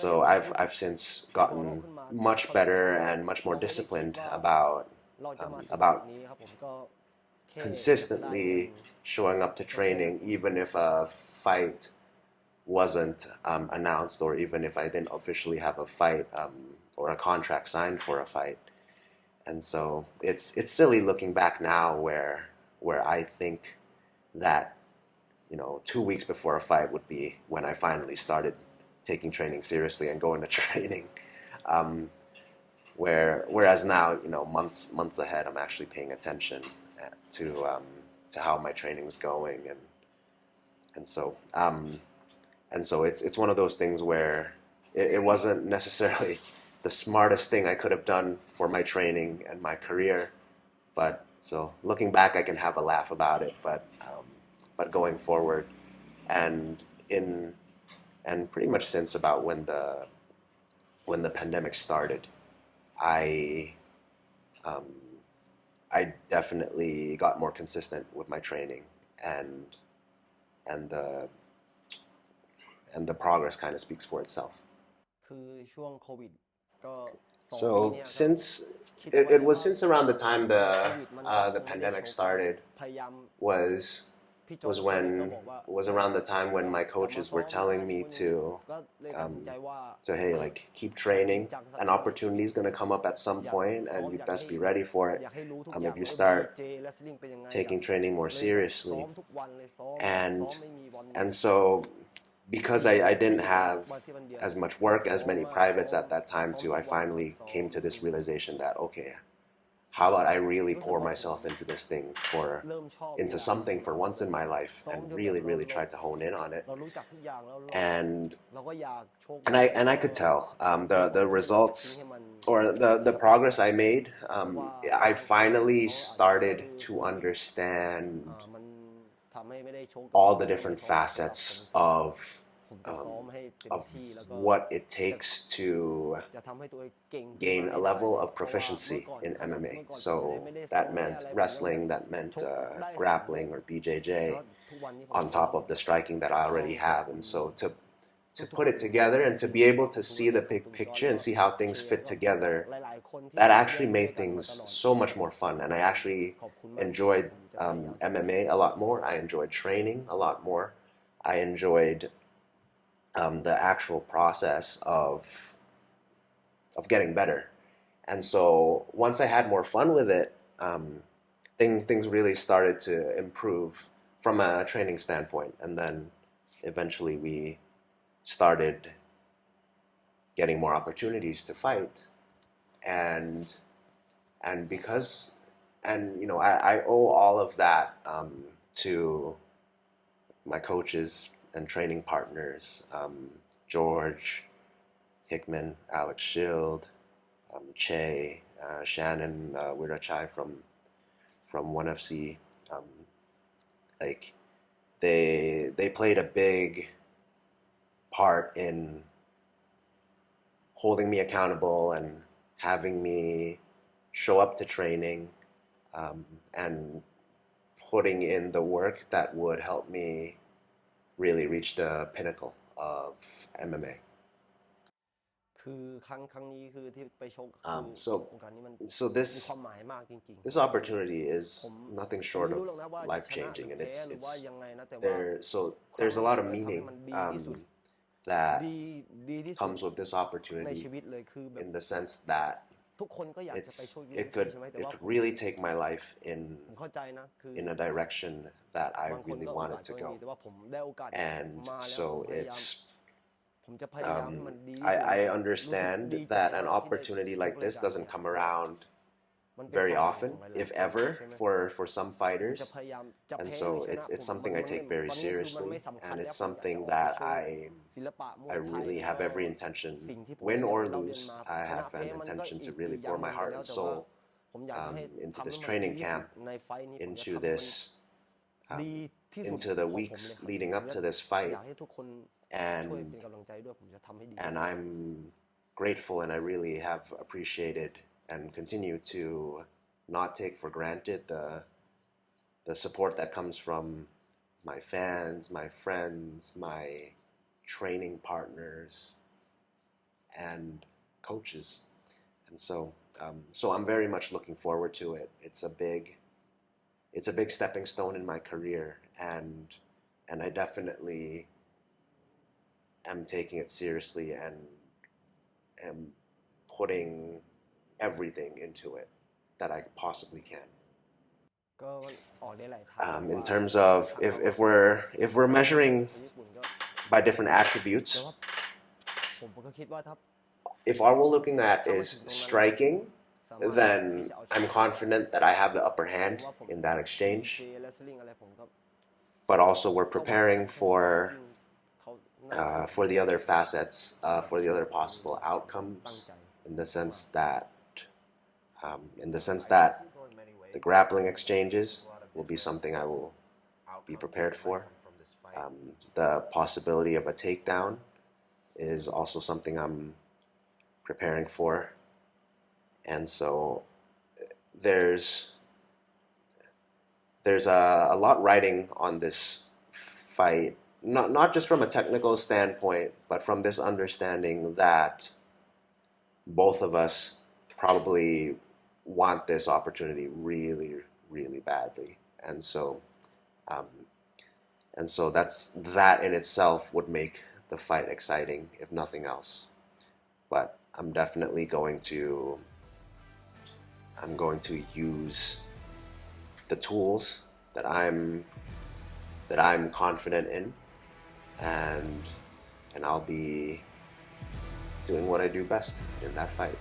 So I've since gotten much better and much more disciplined about เราจะมาถึงจุด about นี้ครับผมก็แค่อยากจะได้เงิน consistently showing up to training even if a fight wasn't announced, or even if I didn't officially have a fight or a contract signed for a fight. And so it's silly looking back now where I think that 2 weeks before a fight would be when I finally started taking training seriously and going to training. Um, whereas now, months ahead, I'm actually paying attention to how my training's going, and so it's one of those things where it wasn't necessarily the smartest thing I could have done for my training and my career, but so looking back, I can have a laugh about it. But going forward, and in and pretty much since about when the pandemic started, I um, I definitely got more consistent with my training, and and the and the progress kind of speaks for itself. คือช่วงโควิดก็2 ปี So เนี่ยก็ since คิด it, ไว้ it แล้ว was ว่า since around the time โควิดมันก็ the คงไม่ได้ pandemic ชก started พยายาม was พี่โจ was ก็เลยก็ when บอกว่า was around the time when my กลับมา coaches ซ้อ were มนะ telling me นู่นนี่ to ก็เลยตัดสินใจว่า so hey, like keep training. จริงจังสัก An หน่อย opportunity is going to come up at some อยาก point, ซ้อ and ม you อยาก best ให้ be ready for it. อยากให้รู้ทุกอย่าง If you ว่า start BJJ wrestling เป็นยังไง taking อยาก training more เลยอยากซ้อ seriously, มทุกวันเลยซ้อม and ซ้อมไม่มีวันหยุด and so because I didn't have as much work, as many privates at that time too, I finally came to this realization that, okay, how about I really pour myself into this thing, เริ่มชอบ into something for once in my life, ซ้อม and จนแบบ really, เรา really try to hone in on it. เรารู้จักทุกอย่างแล้ว And เราก็อยากโชค and I could tell the results or the progress I made. I finally started to understand มันทำให้ไม่ได้โชค all the different facets of ผมจะซ้อมให้เต็ม of ที่แล้วก็ what it takes to จะทำให้ตัวเองเก่งขึ้น gain มา a ให้ได้ level of เพราะว่า proficiency เมื่อก่อน in เมื่ MMA. อก่อน So ไม่ได้ซ้อ that มไม่ได้ meant อะไรผมก็ wrestling, that meant ชกได้ grappling or แล้ว BJJ ทุกวันนี้ผม on top of the striking that I already have. And so to put it together and to be able to see the big picture and see how things fit together, หลายๆคนที่ that actually made เล่นด้วย things กันมาตลอด so much more fun. And I actually ขอบคุณมาก enjoyed ผมจะพยายาม MMA a lot more. I enjoyed training a lot more. I enjoyed the actual process of getting better. And so once I had more fun with it, things really started to improve from a training standpoint. And then eventually we started getting more opportunities to fight. And because, and I owe all of that to my coaches and training partners, George, Hickman, Alex Shield, Che, Shannon Wirachai from ONE FC. Like they played a big part in holding me accountable and having me show up to training, and putting in the work that would help me really reach the pinnacle of MMA. คือครั้งนี้คือที่ไปชก So โครงการนี้มัน so มี this ความหมายมากจริงๆ this opportunity is ผม nothing ผม short ไม่ of รู้หรอกนะว่า life ชนะ changing, หรือ and แพ้หรือว่ายังไงนะแต่ว่า there's a lot of meaning มันดีที่สุด that ดีที่สุด comes with this ใน opportunity, ชีวิตเลยคือแบบ in the sense that ทุกคนก็อยากจะไปชก it UFC could ใช่ไหมแต่ it ว่า could really take my life ผมเข้าใจนะคือ in a direction that I บางคน really ก็โอกา wanted ส to ก็ไม่มี go. แต่ว่าผมได้โอกาส And มาแล้ว so ผมจะพยายามให้มันดีที่สุด I understand รู้สึกดีใจ that an มากที่ได้ opportunity ชก like ราย this การ doesn't เนี้ย come around มันเป็น very ความหมาย often, ของหลายๆ if คน ever, ใช่ไหม for some ผม fighters. จะพยายามจะ And แพ้ so หรือชนะ it's ผม something มั I น take ไม่ very ตอนนี้คือมันไม่ seriously, สำคัญ and แล้ว it's ผมอยากจะ something ออกไป that โชว์ ศิลปะมวย I ไทย really แล้ว have ก็ every สิ่ง intention, ที่ผม win ได้ or เรียน lose, มา I ชนะ have แพ้ an มันก็ intention อี to ก really อย่าง pour ห my นึ่ง heart แล้ว and แต่ว่า soul ผมอยากจะให้ into ทำ this ให้มันดี training ที่สุด camp, ในไฟท์นี้ผมจะ into ทำให้มัน this ดี um, ที่สุด into the ของผมเลย weeks ครับ leading ผม up จะ to this อยา fight, กให้ทุกคนช่วย and เป็นกำลังใจด้วยผมจะทำให้ดีที่ and สุด I'm grateful, and I really have appreciated and continue to not take for granted the support that comes from my fans, my friends, my training partners, and coaches. And so I'm very much looking forward to it. It's a big stepping stone in my career, and I definitely am taking it seriously and am putting everything into it that I possibly can. ก็ออกได้หลายทาง In ว่า terms of if we're measuring ญี่ปุ่นก็ by different แต่ attributes, ว่าผมก็คิดว่าถ้า if all we're looking at is striking, สามารถที่ then จะเอาช I'm นะ confident that I have the upper เพ hand ราะว่าผม in that exchange. เจและสลิงอะไรผมก็ But also we're เข้ามา preparing แค่ for จริงเขาน่าจะ for the other facets, for the other possible ตั้ง outcomes, ใจ in the sense that the grappling exchanges will be something I will be prepared for. The possibility of a takedown is also something I'm preparing for. And so there's a lot riding on this fight, not just from a technical standpoint, but from this understanding that both of us probably want this opportunity really, really badly. And so that in itself would make the fight exciting, if nothing else. But I'm definitely going to use the tools that I'm confident in, and I'll be doing what I do best in that fight.